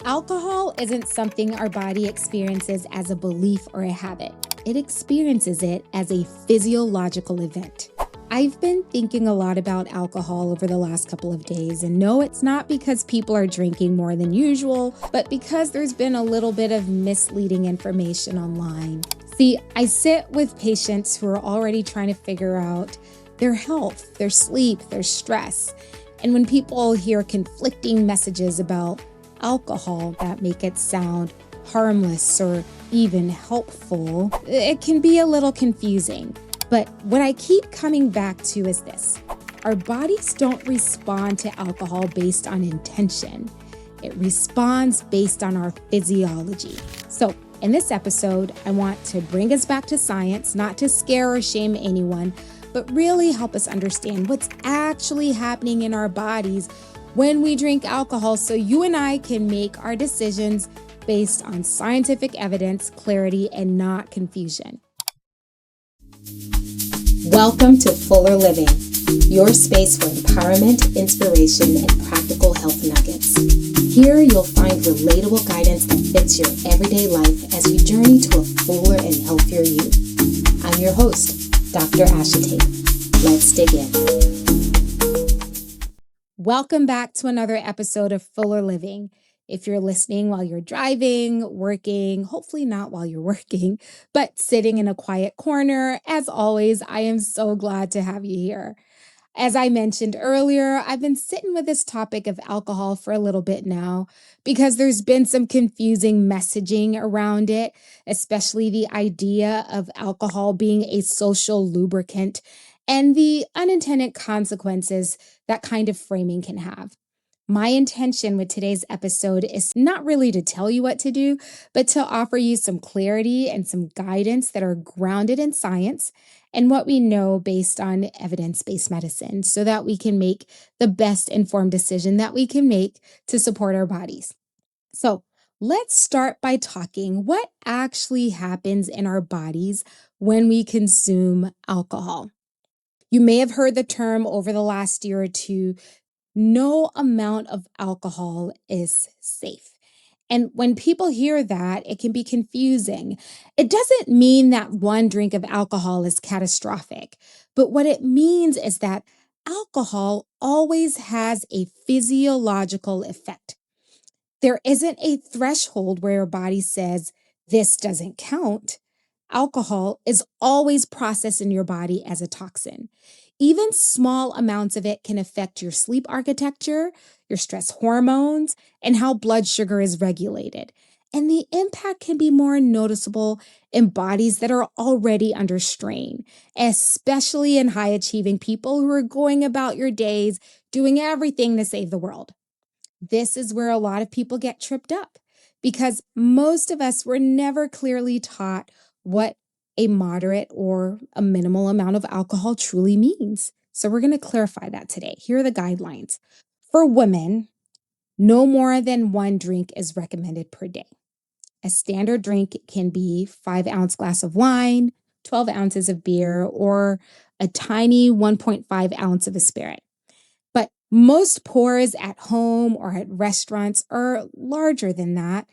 Alcohol isn't something our body experiences as a belief or a habit. It experiences it as a physiological event. I've been thinking a lot about alcohol over the last couple of days, and no, it's not because people are drinking more than usual, but because there's been a little bit of misleading information online. See, I sit with patients who are already trying to figure out their health, their sleep, their stress. And when people hear conflicting messages about alcohol that make it sound harmless or even helpful, it can be a little confusing. But what I keep coming back to is this: our bodies don't respond to alcohol based on intention. It responds based on our physiology. So in this episode, I want to bring us back to science, not to scare or shame anyone, but really help us understand what's actually happening in our bodies when we drink alcohol, so you and I can make our decisions based on scientific evidence, clarity, and not confusion. Welcome to Fuller Living, your space for empowerment, inspiration, and practical health nuggets. Here you'll find relatable guidance that fits your everyday life as you journey to a fuller and healthier you. I'm your host, Dr. Ashitey. Let's dig in. Welcome back to another episode of Fuller Living. If you're listening while you're driving, working, hopefully not while you're working, but sitting in a quiet corner, as always, I am so glad to have you here. As I mentioned earlier, I've been sitting with this topic of alcohol for a little bit now because there's been some confusing messaging around it, especially the idea of alcohol being a social lubricant and the unintended consequences that kind of framing can have. My intention with today's episode is not really to tell you what to do, but to offer you some clarity and some guidance that are grounded in science and what we know based on evidence-based medicine, so that we can make the best informed decision that we can make to support our bodies. So let's start by talking what actually happens in our bodies when we consume alcohol. You may have heard the term over the last year or two: no amount of alcohol is safe. And when people hear that, it can be confusing. It doesn't mean that one drink of alcohol is catastrophic, but what it means is that alcohol always has a physiological effect. There isn't a threshold where your body says, this doesn't count. Alcohol is always processed in your body as a toxin. Even small amounts of it can affect your sleep architecture, your stress hormones, and how blood sugar is regulated. And the impact can be more noticeable in bodies that are already under strain, especially in high achieving people who are going about your days doing everything to save the world. This is where a lot of people get tripped up because most of us were never clearly taught what a moderate or a minimal amount of alcohol truly means. So we're going to clarify that today. Here are the guidelines. For women, no more than one drink is recommended per day. A standard drink can be 5-ounce glass of wine, 12 ounces of beer, or a tiny 1.5 ounce of a spirit. But most pours at home or at restaurants are larger than that,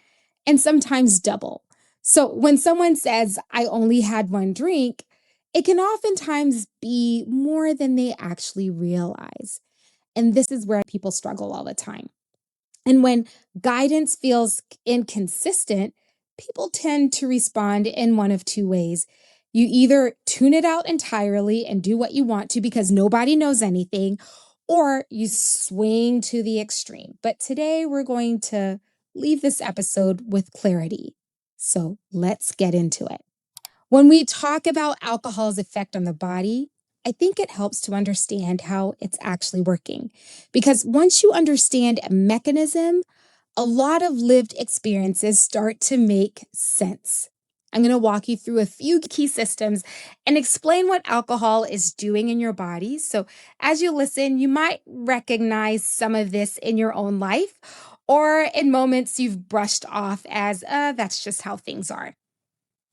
and sometimes double. So when someone says, I only had one drink, it can oftentimes be more than they actually realize. And this is where people struggle all the time. And when guidance feels inconsistent, people tend to respond in one of two ways. You either tune it out entirely and do what you want to because nobody knows anything, or you swing to the extreme. But today we're going to leave this episode with clarity. So let's get into it. When we talk about alcohol's effect on the body, I think it helps to understand how it's actually working. Because once you understand a mechanism, a lot of lived experiences start to make sense. I'm going to walk you through a few key systems and explain what alcohol is doing in your body. So as you listen, you might recognize some of this in your own life or in moments you've brushed off as, that's just how things are.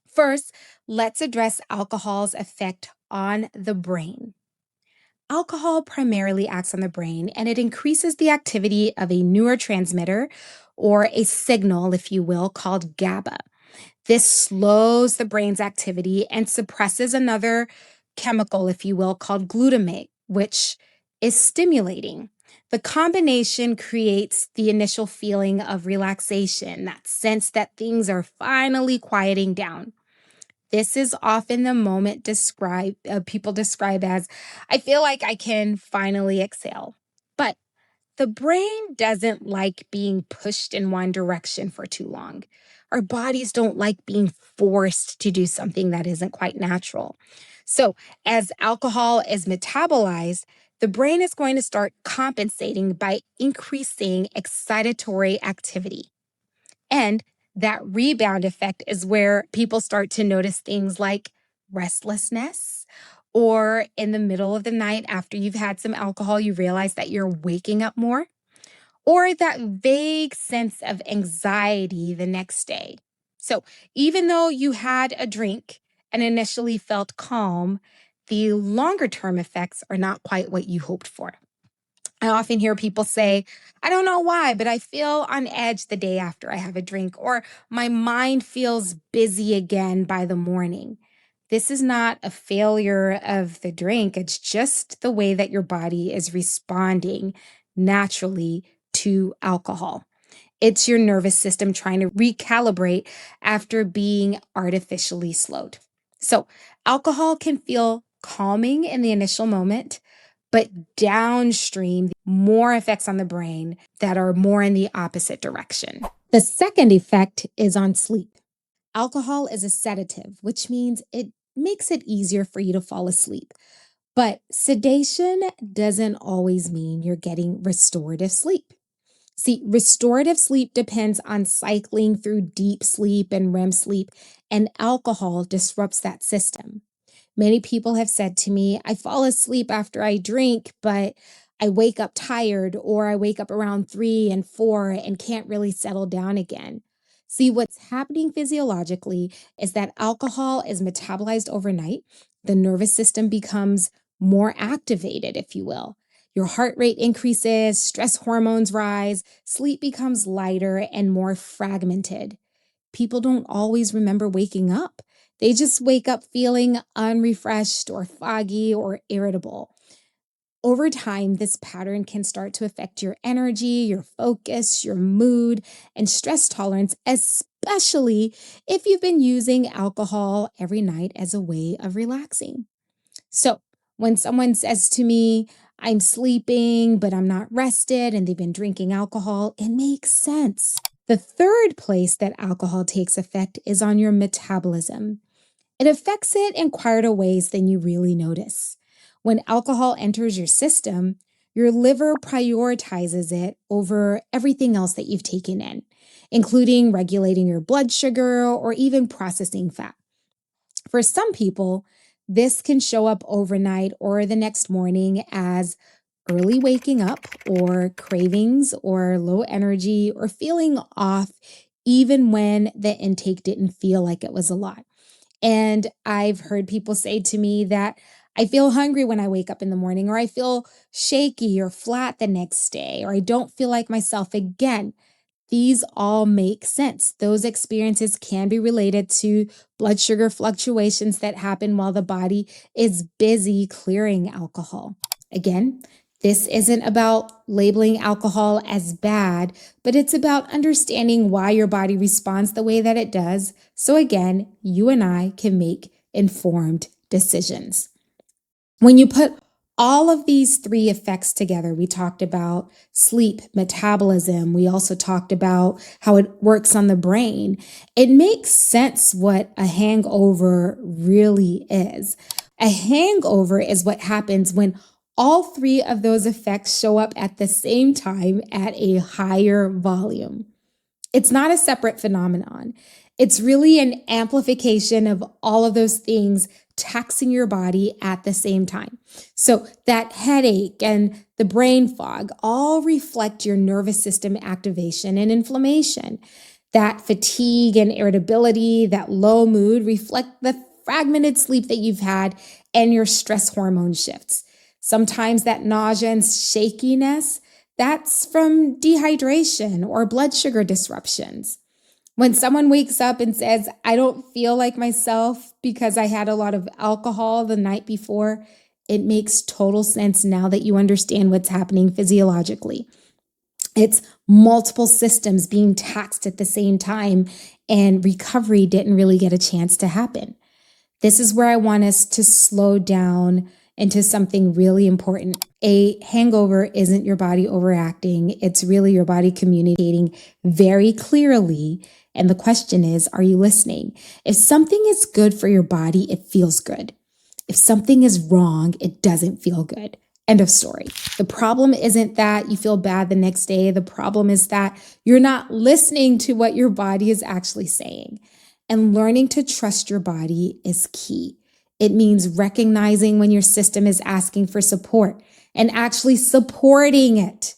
First, let's address alcohol's effect on the brain. Alcohol primarily acts on the brain, and it increases the activity of a neurotransmitter, or a signal, if you will, called GABA. This slows the brain's activity and suppresses another chemical, if you will, called glutamate, which is stimulating. The combination creates the initial feeling of relaxation, that sense that things are finally quieting down. This is often the moment people describe as, I feel like I can finally exhale. But the brain doesn't like being pushed in one direction for too long. Our bodies don't like being forced to do something that isn't quite natural. So, as alcohol is metabolized, the brain is going to start compensating by increasing excitatory activity. And that rebound effect is where people start to notice things like restlessness, or in the middle of the night after you've had some alcohol, you realize that you're waking up more, or that vague sense of anxiety the next day. So, even though you had a drink and initially felt calm, the longer term effects are not quite what you hoped for. I often hear people say, I don't know why, but I feel on edge the day after I have a drink, or my mind feels busy again by the morning. This is not a failure of the drink, it's just the way that your body is responding naturally to alcohol. It's your nervous system trying to recalibrate after being artificially slowed. So, alcohol can feel calming in the initial moment, but downstream, more effects on the brain that are more in the opposite direction. The second effect is on sleep. Alcohol is a sedative, which means it makes it easier for you to fall asleep. But sedation doesn't always mean you're getting restorative sleep. See, restorative sleep depends on cycling through deep sleep and REM sleep, and alcohol disrupts that system. Many people have said to me, I fall asleep after I drink, but I wake up tired, or I wake up around 3 and 4 and can't really settle down again. See, what's happening physiologically is that alcohol is metabolized overnight. The nervous system becomes more activated, if you will. Your heart rate increases, stress hormones rise, sleep becomes lighter and more fragmented. People don't always remember waking up. They just wake up feeling unrefreshed or foggy or irritable. Over time, this pattern can start to affect your energy, your focus, your mood, and stress tolerance, especially if you've been using alcohol every night as a way of relaxing. So, when someone says to me, I'm sleeping, but I'm not rested, and they've been drinking alcohol, it makes sense. The third place that alcohol takes effect is on your metabolism. It affects it in quieter ways than you really notice. When alcohol enters your system, your liver prioritizes it over everything else that you've taken in, including regulating your blood sugar or even processing fat. For some people, this can show up overnight or the next morning as early waking up, or cravings, or low energy, or feeling off, even when the intake didn't feel like it was a lot. And I've heard people say to me that I feel hungry when I wake up in the morning, or I feel shaky or flat the next day, or I don't feel like myself again. These all make sense. Those experiences can be related to blood sugar fluctuations that happen while the body is busy clearing alcohol. Again, this isn't about labeling alcohol as bad, but it's about understanding why your body responds the way that it does. So, again, you and I can make informed decisions. When you put all of these three effects together, we talked about sleep, metabolism. We also talked about how it works on the brain. It makes sense what a hangover really is. A hangover is what happens when all three of those effects show up at the same time at a higher volume. It's not a separate phenomenon. It's really an amplification of all of those things taxing your body at the same time. So that headache and the brain fog all reflect your nervous system activation and inflammation. That fatigue and irritability, that low mood reflect the fragmented sleep that you've had and your stress hormone shifts. Sometimes that nausea and shakiness, That's from dehydration or blood sugar disruptions. When someone wakes up and says, I don't feel like myself because I had a lot of alcohol the night before, it makes total sense now that you understand what's happening physiologically. It's multiple systems being taxed at the same time, and recovery didn't really get a chance to happen. This is where I want us to slow down into something really important. A hangover isn't your body overacting, it's really your body communicating very clearly. And the question is, are you listening? If something is good for your body, it feels good. If something is wrong, it doesn't feel good. End of story. The problem isn't that you feel bad the next day. The problem is that you're not listening to what your body is actually saying. And learning to trust your body is key. It means recognizing when your system is asking for support and actually supporting it.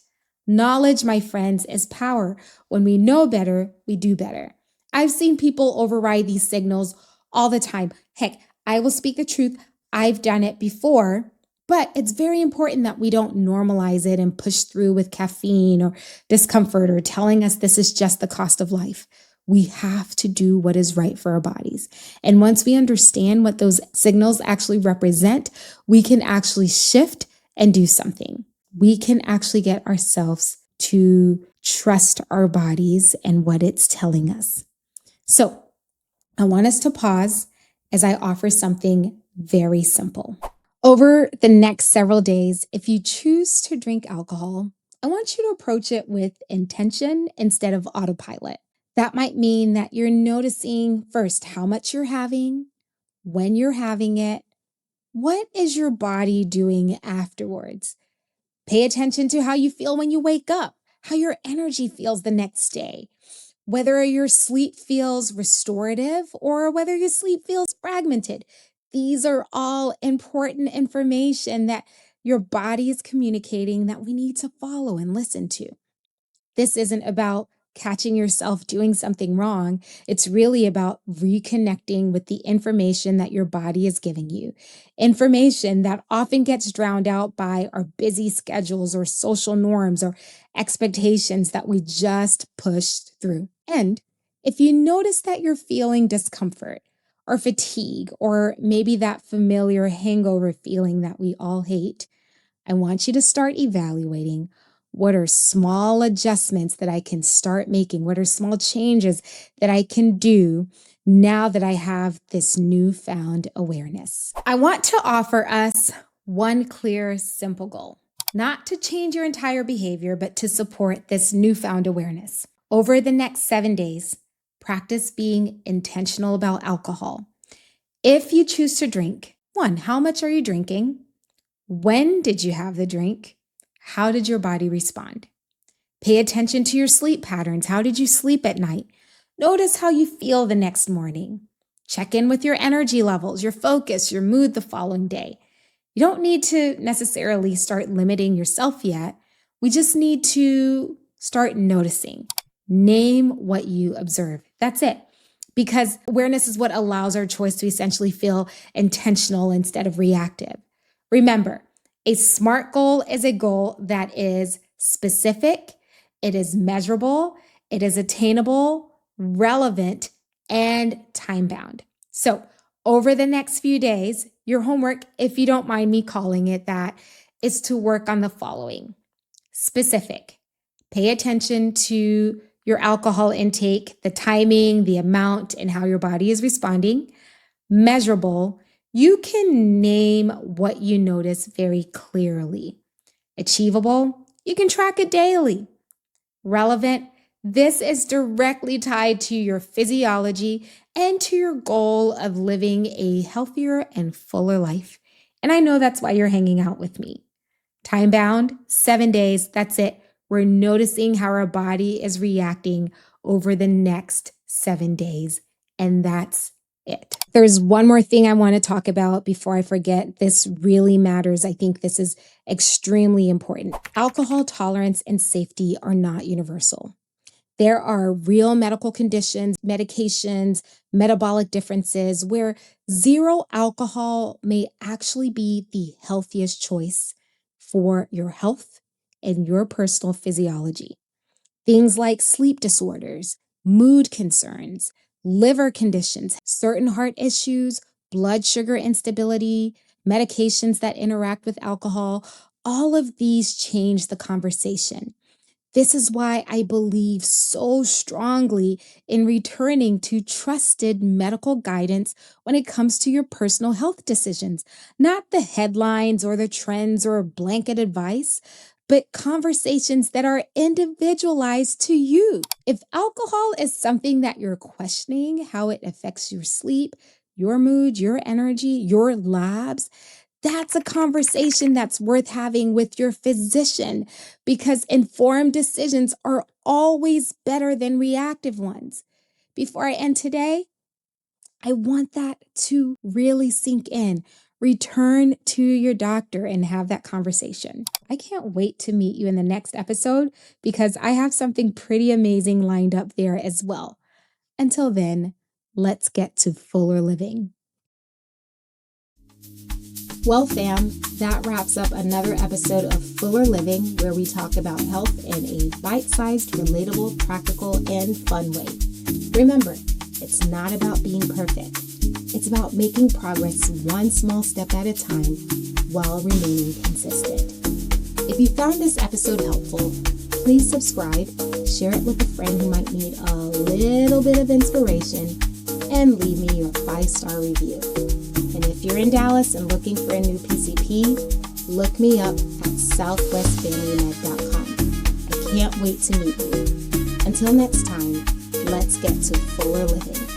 Knowledge, my friends, is power. When we know better, we do better. I've seen people override these signals all the time. Heck, I will speak the truth. I've done it before, but it's very important that we don't normalize it and push through with caffeine or discomfort or telling us this is just the cost of life. We have to do what is right for our bodies. And once we understand what those signals actually represent, we can actually shift and do something. We can actually get ourselves to trust our bodies and what it's telling us. So I want us to pause as I offer something very simple. Over the next several days, if you choose to drink alcohol, I want you to approach it with intention instead of autopilot. That might mean that you're noticing first how much you're having, when you're having it, what is your body doing afterwards? Pay attention to how you feel when you wake up, how your energy feels the next day, whether your sleep feels restorative or whether your sleep feels fragmented. These are all important information that your body is communicating that we need to follow and listen to. This isn't about catching yourself doing something wrong. It's really about reconnecting with the information that your body is giving you. Information that often gets drowned out by our busy schedules or social norms or expectations that we just pushed through. And if you notice that you're feeling discomfort or fatigue, or maybe that familiar hangover feeling that we all hate, I want you to start evaluating what are small adjustments that I can start making? What are small changes that I can do now that I have this newfound awareness? I want to offer us one clear, simple goal, not to change your entire behavior, but to support this newfound awareness. Over the next 7 days, practice being intentional about alcohol. If you choose to drink, one, how much are you drinking? When did you have the drink? How did your body respond? Pay attention to your sleep patterns. How did you sleep at night? Notice how you feel the next morning. Check in with your energy levels, your focus, your mood the following day. You don't need to necessarily start limiting yourself yet. We just need to start noticing. Name what you observe. That's it. Because awareness is what allows our choice to essentially feel intentional instead of reactive. Remember, a SMART goal is a goal that is specific, it is measurable, it is attainable, relevant, and time bound. So, over the next few days, your homework, if you don't mind me calling it that, is to work on the following. Specific. Pay attention to your alcohol intake, the timing, the amount, and how your body is responding. Measurable. You can name what you notice very clearly. Achievable. You can track it daily. Relevant. This is directly tied to your physiology and to your goal of living a healthier and fuller life. And I know that's why you're hanging out with me. Time bound, 7 days, that's it. We're noticing how our body is reacting over the next 7 days, and that's it. There's one more thing I want to talk about before I forget. This really matters. I think this is extremely important. Alcohol tolerance and safety are not universal. There are real medical conditions, medications, metabolic differences where zero alcohol may actually be the healthiest choice for your health and your personal physiology. Things like sleep disorders, mood concerns, liver conditions, certain heart issues, blood sugar instability, medications that interact with alcohol, all of these change the conversation. This is why I believe so strongly in returning to trusted medical guidance when it comes to your personal health decisions, not the headlines or the trends or blanket advice, but conversations that are individualized to you. If alcohol is something that you're questioning, how it affects your sleep, your mood, your energy, your labs, that's a conversation that's worth having with your physician because informed decisions are always better than reactive ones. Before I end today, I want that to really sink in. Return to your doctor and have that conversation. I can't wait to meet you in the next episode because I have something pretty amazing lined up there as well. Until then, let's get to fuller living. Well, fam, that wraps up another episode of Fuller Living, where we talk about health in a bite-sized, relatable, practical, and fun way. Remember, it's not about being perfect. It's about making progress one small step at a time while remaining consistent. If you found this episode helpful, please subscribe, share it with a friend who might need a little bit of inspiration, and leave me your 5-star review. And if you're in Dallas and looking for a new PCP, look me up at southwestfamilymed.com. I can't wait to meet you. Until next time, let's get to fuller living.